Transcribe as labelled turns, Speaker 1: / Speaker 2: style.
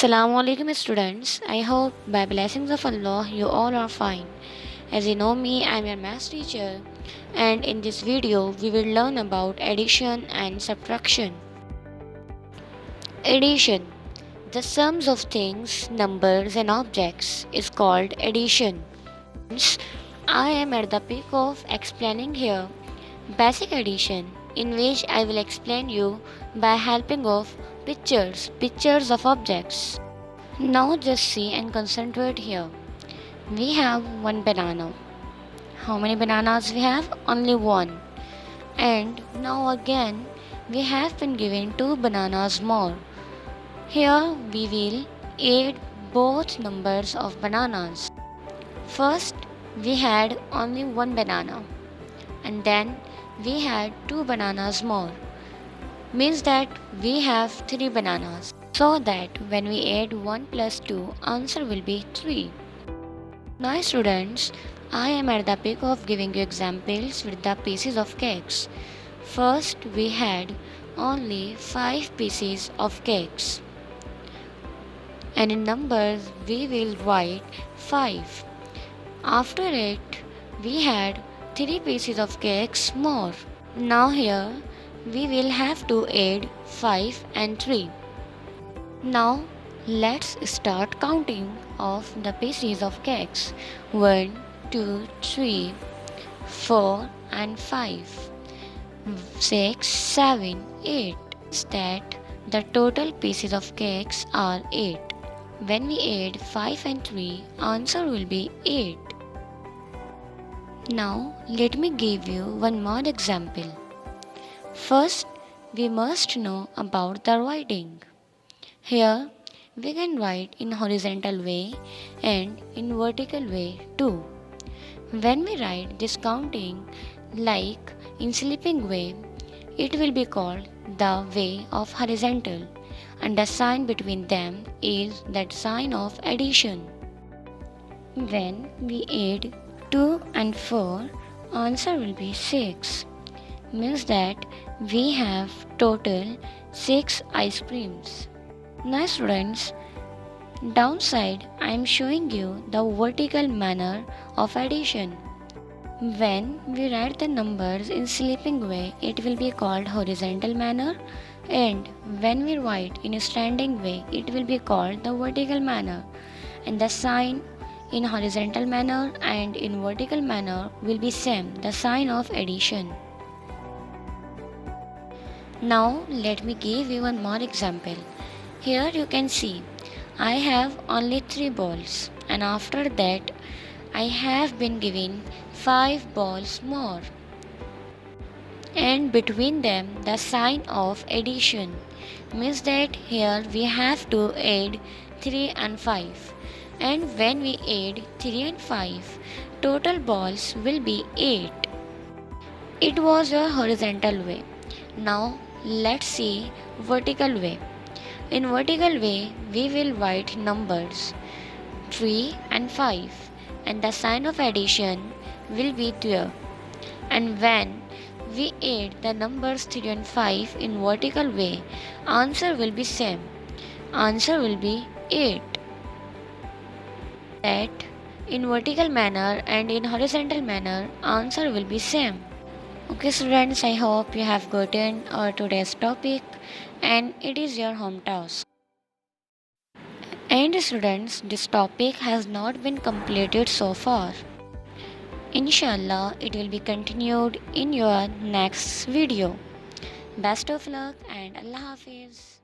Speaker 1: Assalamu alaikum students. I hope by blessings of Allah you all are fine. As you know me, I am your maths teacher, and in this video we will learn about addition and subtraction. Addition. The sums of things, numbers and objects is called addition. Hence, I am at the peak of explaining here basic addition, in which I will explain you by helping of pictures of objects. Now just see and concentrate here. We have one banana. How many bananas we have? Only one. And now again we have been given two bananas more. Here we will add both numbers of bananas. First we had only one banana, and then we had two bananas more. Means that we have three bananas. So that when we add 1 plus 2, answer will be 3. Now students, I am at the peak of giving you examples with the pieces of cakes. First we had only 5 pieces of cakes. And in numbers we will write 5. After it we had 3 pieces of cakes more. Now here we will have to add 5 and 3. Now let's start counting of the pieces of cakes. 1, 2, 3, 4 and 5, 6, 7, 8. Is that the total pieces of cakes are 8. When we add 5 and 3, answer will be 8. Now let me give you one more example. First, we must know about the writing. Here, we can write in horizontal way and in vertical way too. When we write this counting like in sleeping way, it will be called the way of horizontal, and the sign between them is that sign of addition. When we add 2 and 4, answer will be 6. Means that we have total 6 ice creams. Now students, downside I am showing you the vertical manner of addition. When we write the numbers in sleeping way, it will be called horizontal manner, and when we write in a standing way, it will be called the vertical manner, and the sign in horizontal manner and in vertical manner will be same, the sign of addition. Now let me give you one more example. Here you can see I have only 3 balls, and after that I have been given 5 balls more, and between them the sign of addition. Means that here we have to add 3 and 5, and when we add 3 and 5, total balls will be 8. It was a horizontal way. Now let's see vertical way. In vertical way, we will write numbers 3 and 5, and the sign of addition will be there. And when we add the numbers 3 and 5 in vertical way, answer will be same. Answer will be 8. That in vertical manner and in horizontal manner, answer will be same. Okay students, I hope you have gotten today's topic, and it is your home task. And students, this topic has not been completed so far. Inshallah, it will be continued in your next video. Best of luck and Allah Hafiz.